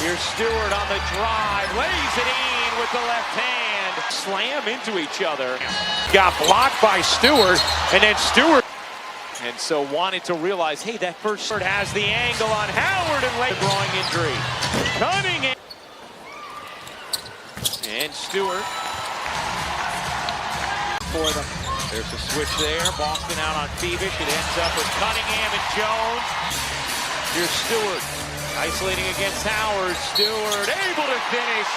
Here's Stewart on the drive, lays it in with the left hand. Slam into each other. Got blocked by Stewart, and then Stewart. And so wanted to realize, hey, that first shot has the angle on Howard and late groin injury. Cunningham. And Stewart. For them. There's a switch there. Boston out on Phoebish. It ends up with Cunningham and Jones. Here's Stewart. Isolating against Howard. Stewart able to finish.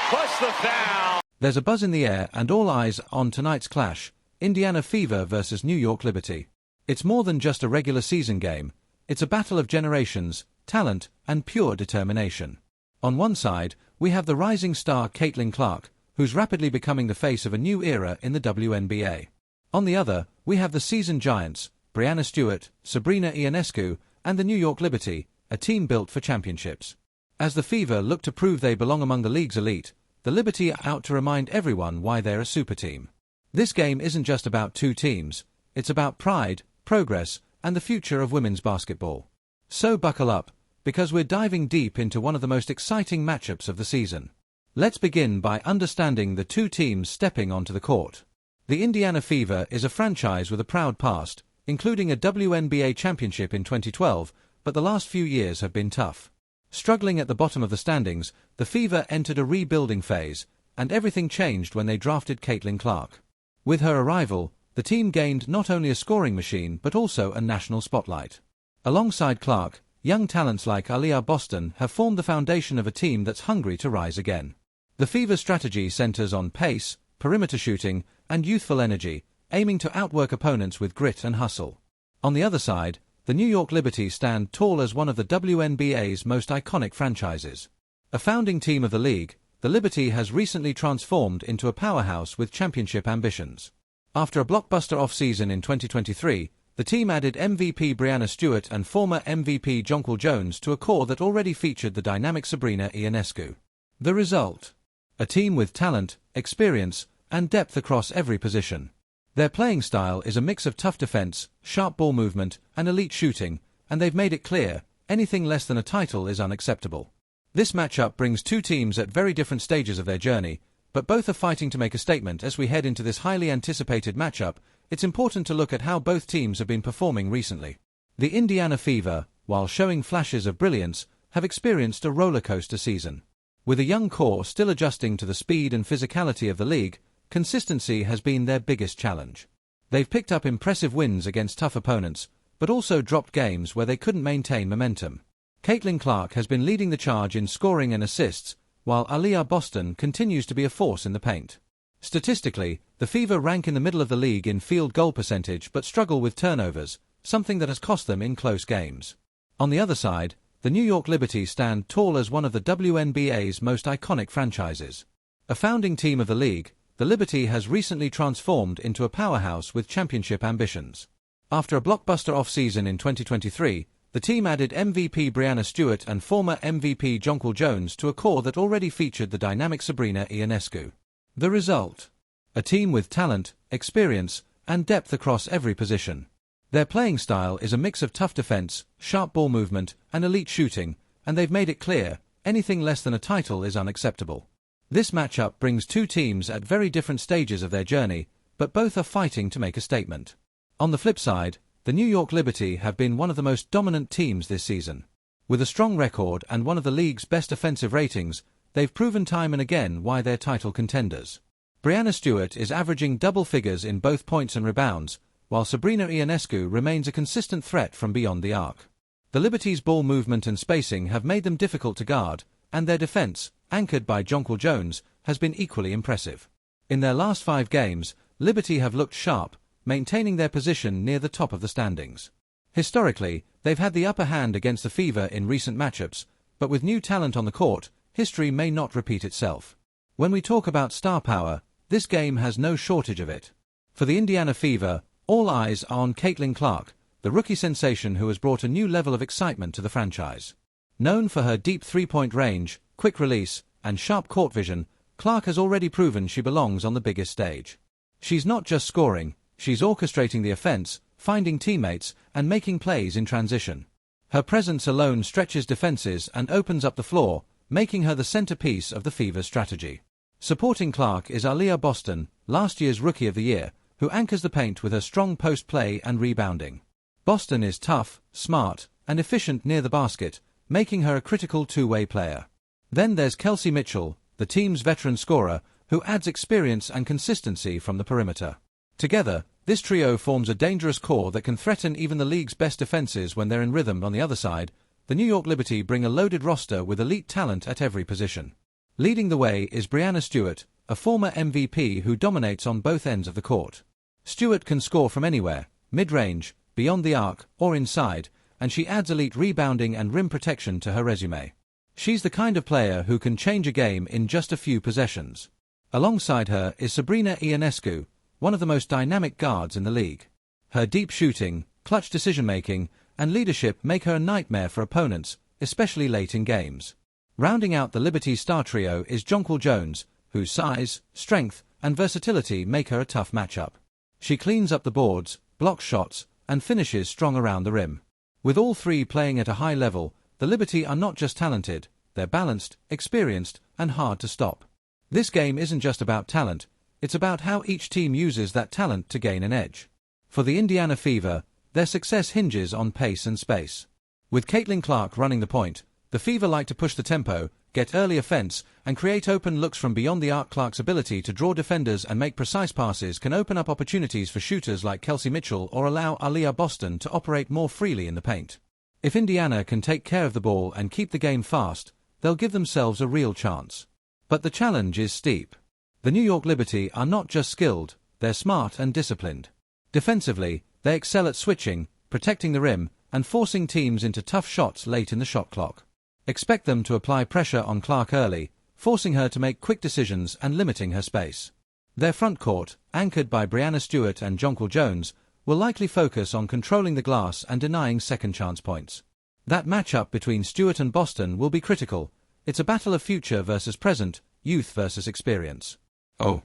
Plus the foul. There's a buzz in the air and all eyes on tonight's clash. Indiana Fever versus New York Liberty. It's more than just a regular season game. It's a battle of generations, talent, and pure determination. On one side, we have the rising star Caitlin Clark, who's rapidly becoming the face of a new era in the WNBA. On the other, we have the seasoned giants, Breanna Stewart, Sabrina Ionescu, and the New York Liberty, a team built for championships. As the Fever look to prove they belong among the league's elite, the Liberty are out to remind everyone why they're a super team. This game isn't just about two teams, it's about pride, progress, and the future of women's basketball. So buckle up, because we're diving deep into one of the most exciting matchups of the season. Let's begin by understanding the two teams stepping onto the court. The Indiana Fever is a franchise with a proud past, including a WNBA championship in 2012, but the last few years have been tough. Struggling at the bottom of the standings, the Fever entered a rebuilding phase, and everything changed when they drafted Caitlin Clark. With her arrival, the team gained not only a scoring machine but also a national spotlight. Alongside Clark, young talents like Aaliyah Boston have formed the foundation of a team that's hungry to rise again. The Fever's strategy centers on pace, perimeter shooting, and youthful energy, aiming to outwork opponents with grit and hustle. On the other side, the New York Liberty stand tall as one of the WNBA's most iconic franchises. A founding team of the league, the Liberty has recently transformed into a powerhouse with championship ambitions. After a blockbuster offseason in 2023, the team added MVP Breanna Stewart and former MVP Jonquel Jones to a core that already featured the dynamic Sabrina Ionescu. The result? A team with talent, experience, and depth across every position. Their playing style is a mix of tough defense, sharp ball movement, and elite shooting, and they've made it clear, anything less than a title is unacceptable. This matchup brings two teams at very different stages of their journey, but both are fighting to make a statement. As we head into this highly anticipated matchup, it's important to look at how both teams have been performing recently. The Indiana Fever, while showing flashes of brilliance, have experienced a rollercoaster season. With a young core still adjusting to the speed and physicality of the league, consistency has been their biggest challenge. They've picked up impressive wins against tough opponents, but also dropped games where they couldn't maintain momentum. Caitlin Clark has been leading the charge in scoring and assists, while Aaliyah Boston continues to be a force in the paint. Statistically, the Fever rank in the middle of the league in field goal percentage but struggle with turnovers, something that has cost them in close games. On the other side, the New York Liberty stand tall as one of the WNBA's most iconic franchises. A founding team of the league, the Liberty has recently transformed into a powerhouse with championship ambitions. After a blockbuster offseason in 2023, the team added MVP Breanna Stewart and former MVP Jonquel Jones to a core that already featured the dynamic Sabrina Ionescu. The result? A team with talent, experience, and depth across every position. Their playing style is a mix of tough defense, sharp ball movement, and elite shooting, and they've made it clear, anything less than a title is unacceptable. This matchup brings two teams at very different stages of their journey, but both are fighting to make a statement. On the flip side, the New York Liberty have been one of the most dominant teams this season. With a strong record and one of the league's best offensive ratings, they've proven time and again why they're title contenders. Breanna Stewart is averaging double figures in both points and rebounds, while Sabrina Ionescu remains a consistent threat from beyond the arc. The Liberty's ball movement and spacing have made them difficult to guard, and their defense, anchored by Jonquel Jones, has been equally impressive. In their last 5 games, Liberty have looked sharp, maintaining their position near the top of the standings. Historically, they've had the upper hand against the Fever in recent matchups, but with new talent on the court, history may not repeat itself. When we talk about star power, this game has no shortage of it. For the Indiana Fever, all eyes are on Caitlin Clark, the rookie sensation who has brought a new level of excitement to the franchise. Known for her deep three-point range, quick release, and sharp court vision, Clark has already proven she belongs on the biggest stage. She's not just scoring, she's orchestrating the offense, finding teammates, and making plays in transition. Her presence alone stretches defenses and opens up the floor, making her the centerpiece of the Fever's strategy. Supporting Clark is Aaliyah Boston, last year's Rookie of the Year, who anchors the paint with her strong post play and rebounding. Boston is tough, smart, and efficient near the basket, making her a critical two-way player. Then there's Kelsey Mitchell, the team's veteran scorer, who adds experience and consistency from the perimeter. Together, this trio forms a dangerous core that can threaten even the league's best defenses when they're in rhythm. On the other side, the New York Liberty bring a loaded roster with elite talent at every position. Leading the way is Breanna Stewart, a former MVP who dominates on both ends of the court. Stewart can score from anywhere, mid-range, beyond the arc, or inside, and she adds elite rebounding and rim protection to her resume. She's the kind of player who can change a game in just a few possessions. Alongside her is Sabrina Ionescu, one of the most dynamic guards in the league. Her deep shooting, clutch decision-making, and leadership make her a nightmare for opponents, especially late in games. Rounding out the Liberty star trio is Jonquel Jones, whose size, strength, and versatility make her a tough matchup. She cleans up the boards, blocks shots, and finishes strong around the rim. With all three playing at a high level, the Liberty are not just talented, they're balanced, experienced, and hard to stop. This game isn't just about talent, it's about how each team uses that talent to gain an edge. For the Indiana Fever, their success hinges on pace and space. With Caitlin Clark running the point, the Fever like to push the tempo, get early offense, and create open looks from beyond the arc. Clark's ability to draw defenders and make precise passes can open up opportunities for shooters like Kelsey Mitchell or allow Aaliyah Boston to operate more freely in the paint. If Indiana can take care of the ball and keep the game fast, they'll give themselves a real chance. But the challenge is steep. The New York Liberty are not just skilled, they're smart and disciplined. Defensively, they excel at switching, protecting the rim, and forcing teams into tough shots late in the shot clock. Expect them to apply pressure on Clark early, forcing her to make quick decisions and limiting her space. Their front court, anchored by Breanna Stewart and Jonquel Jones, will likely focus on controlling the glass and denying second-chance points. That matchup between Stewart and Boston will be critical. It's a battle of future versus present, youth versus experience. Oh.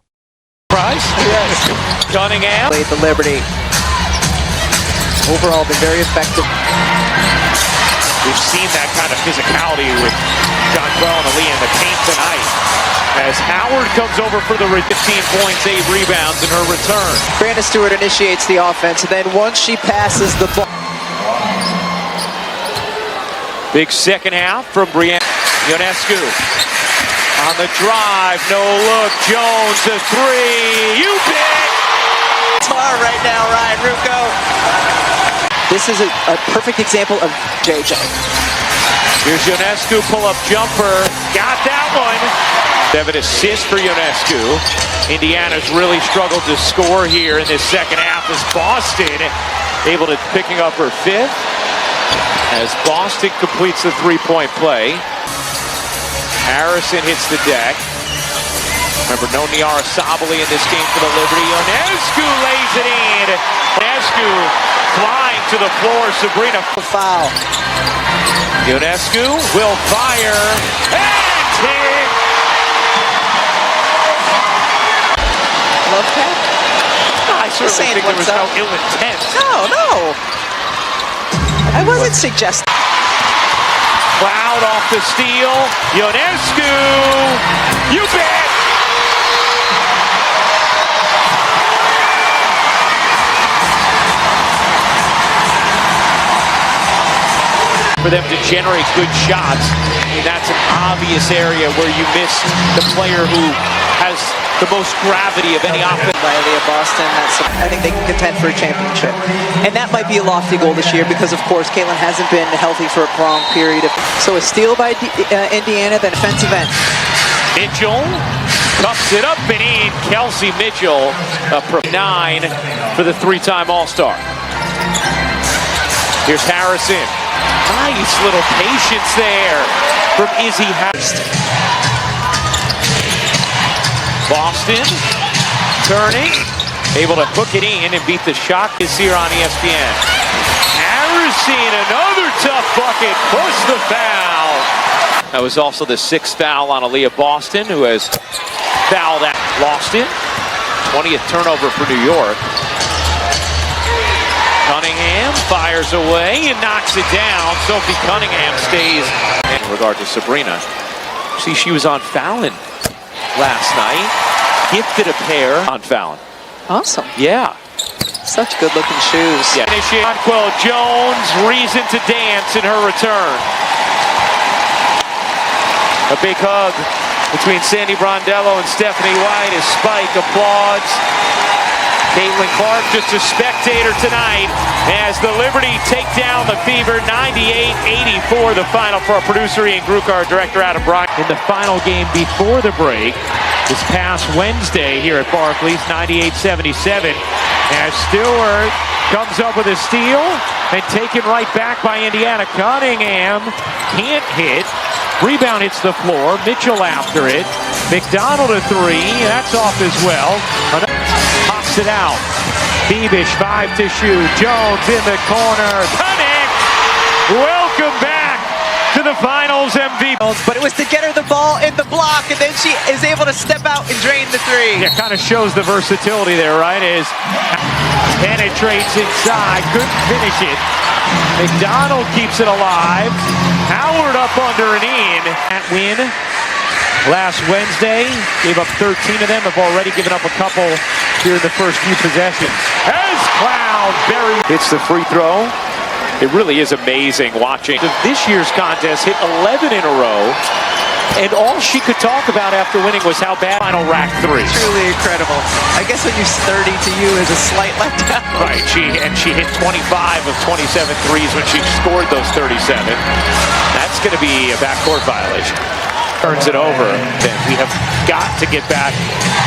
Price? Yes. Cunningham. Played the Liberty. Overall, been very effective. We've seen that kind of physicality with Jonquel and Aaliyah in the paint tonight. As Howard comes over for the 15 points, 8 rebounds in her return. Breanna Stewart initiates the offense, and then once she passes the ball. Big second half from Ionescu. On the drive, no look, Jones, a three, you bet! Smart right now, Ryan Rucco. This is a perfect example of JJ. Here's Ionescu, pull-up jumper, got that one. 7 assists for Ionescu. Indiana's really struggled to score here in this second half as Boston able to picking up her 5th. As Boston completes the three-point play. Harrison hits the deck. Remember, no Niara Sabali in this game for the Liberty. Ionescu lays it in. Ionescu flying to the floor. Sabrina. Foul. Ionescu will fire. And hit. Love tap? I certainly think there was no ill intent. No. I wasn't suggesting. Cloud off the steal. Ionescu. You bet. For them to generate good shots, and that's an obvious area where you miss the player who has the most gravity of any offense. By Aaliyah Boston, I think they can contend for a championship. And that might be a lofty goal this year because, of course, Caitlin hasn't been healthy for a prolonged period. So a steal by Indiana, then offensive end. Mitchell cups it up and in. Kelsey Mitchell, a 9 for the 3-time All-Star. Here's Harrison. Nice little patience there from Izzy Harrison. Boston turning, able to hook it in and beat the shot is here on ESPN. Harrison, another tough bucket, push the foul. That was also the 6th foul on Aaliyah Boston, who has fouled at Boston. 20th turnover for New York. Cunningham fires away and knocks it down. Sophie Cunningham stays in regard to Sabrina. See, she was on Fallon last night. Gifted a pair on Fallon. Awesome. Yeah. Such good-looking shoes. Yeah. Jonquil Jones, reason to dance in her return. A big hug between Sandy Brondello and Stephanie White as Spike applauds. Caitlin Clark just a spectator tonight as the Liberty take down the Fever 98-84. The final for our producer Ian Grukar, director Adam Bryant. In the final game before the break this past Wednesday here at Barclays, 98-77. As Stewart comes up with a steal and taken right back by Indiana. Cunningham can't hit. Rebound hits the floor. Mitchell after it. McDonald a three. That's off as well. Pops it out. Beebish 5 to shoot. Jones in the corner. Cunningham. Welcome back to the finals MVP. But it was to get her the ball in the block, and then she is able to step out and drain the three. Yeah, kind of shows the versatility there, right? As penetrates inside, couldn't finish it. McDonald keeps it alive. Howard up under and in. That win last Wednesday, gave up 13 of them, have already given up a couple here in the first few possessions. As Cloudberry hits the free throw. It really is amazing watching this year's contest hit 11 in a row, and all she could talk about after winning was how bad final rack three. Truly incredible. I guess when you're 30 to you is a slight letdown. Right, she hit 25 of 27 threes when she scored those 37. That's going to be a backcourt violation. Turns it over, then we have got to get back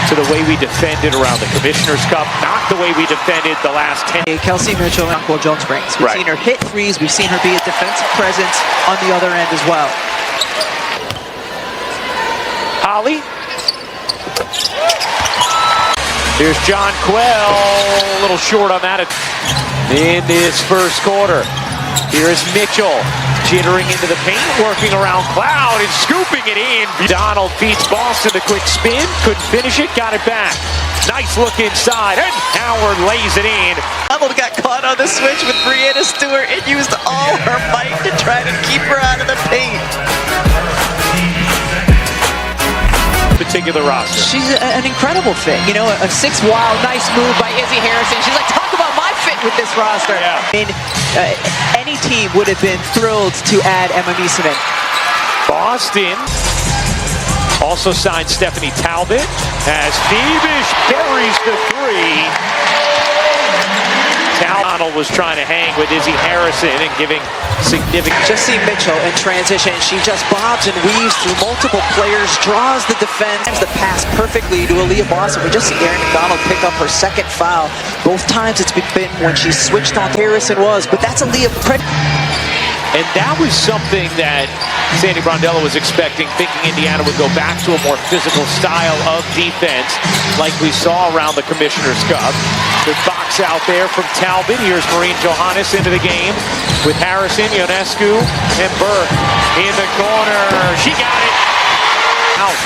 to the way we defended around the Commissioner's Cup, not the way we defended the last 10. Kelsey Mitchell and Jonquil Jones brings. We've seen her hit threes. We've seen her be a defensive presence on the other end as well. Holly. Here's Jonquil, a little short on that in this first quarter. Here is Mitchell, jittering into the paint, working around Cloud and scooping it in. Donald beats Boston, a quick spin, couldn't finish it, got it back. Nice look inside, and Howard lays it in. Donald got caught on the switch with Brianna Stewart and used all her might to try to keep her out of the paint. Particular roster. She's an incredible fit. You know, a 6 wild, nice move by Izzy Harrison. She's like, talk about my fit with this roster. Yeah. I mean, any team would have been thrilled to add Emma Mieseman. Boston also signed Stephanie Talbot as Beebish buries the three. Donald was trying to hang with Izzy Harrison and giving significant. Just see Mitchell in transition. She just bobs and weaves through multiple players, draws the defense, the pass perfectly to Aaliyah Boston. We just see Erin McDonald pick up her second foul. Both times it's been when she switched on Harrison but that's Aaliyah. And that was something that Sandy Brondello was expecting, thinking Indiana would go back to a more physical style of defense like we saw around the Commissioner's Cup. The box out there from Talbot. Here's Maureen Johannes into the game with Harrison, Ionescu, and Burke in the corner. She got it. Out.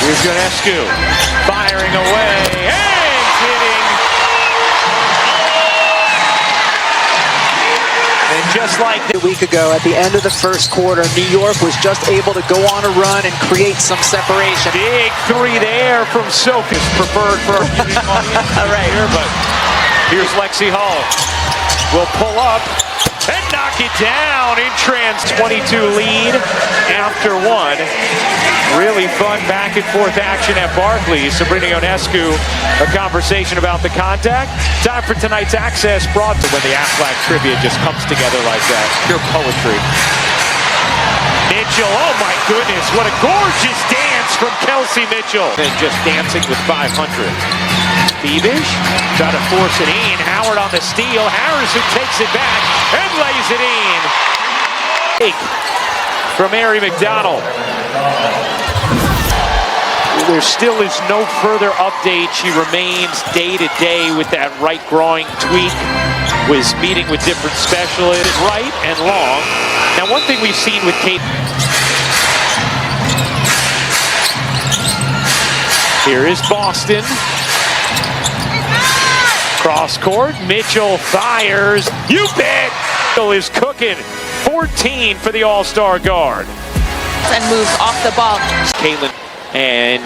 Here's Ionescu firing away and hitting. And just like a week ago, at the end of the first quarter, New York was just able to go on a run and create some separation. Big three there from Sophie. Preferred for our viewing audience right here, but here's Lexi Hall. Will pull up and knock it down in trans 22 lead after one. Really fun back and forth action at Barclays. Sabrina Ionescu, a conversation about the contact. Time for tonight's Access brought to when the Aflac trivia just comes together like that. Pure poetry. Mitchell, oh my goodness, what a gorgeous dance from Kelsey Mitchell. And just dancing with 500. Beebish, try to force it in. Howard on the steal. Harrison takes it back and lays it in. From Mary McDonald. There still is no further update. She remains day to day with that right groin tweak. Was meeting with different specialists, right and long. Now, one thing we've seen with Kate. Here is Boston. Cross court, Mitchell fires. You bet! Mitchell is cooking. 14 for the All-Star guard. And moves off the ball. Caitlin and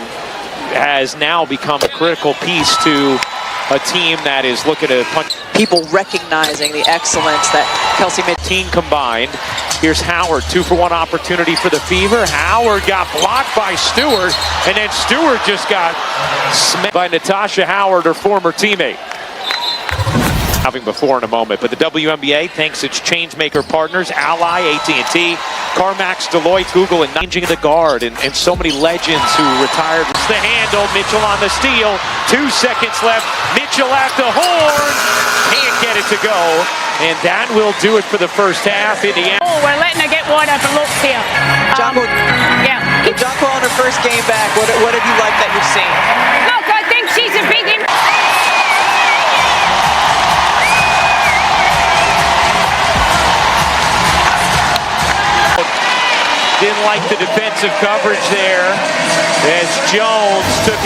has now become a critical piece to a team that is looking to punch. People recognizing the excellence that Kelsey made. Team combined. Here's Howard, 2-for-1 opportunity for the Fever. Howard got blocked by Stewart, and then Stewart just got smacked by Natasha Howard, her former teammate. Having before in a moment, but the WNBA thanks its changemaker partners, Ally, AT&T, CarMax, Deloitte, Google, and changing the guard, and so many legends who retired. It's the handle, Mitchell on the steal, 2 seconds left, Mitchell at the horn, can't get it to go, and that will do it for the first half. In the end. Oh, we're letting her get wide open looks here. Yeah. Jonko on her first game back, what have you liked that you've seen? Look, I think she's a big Didn't like the defensive coverage there as Jones took it.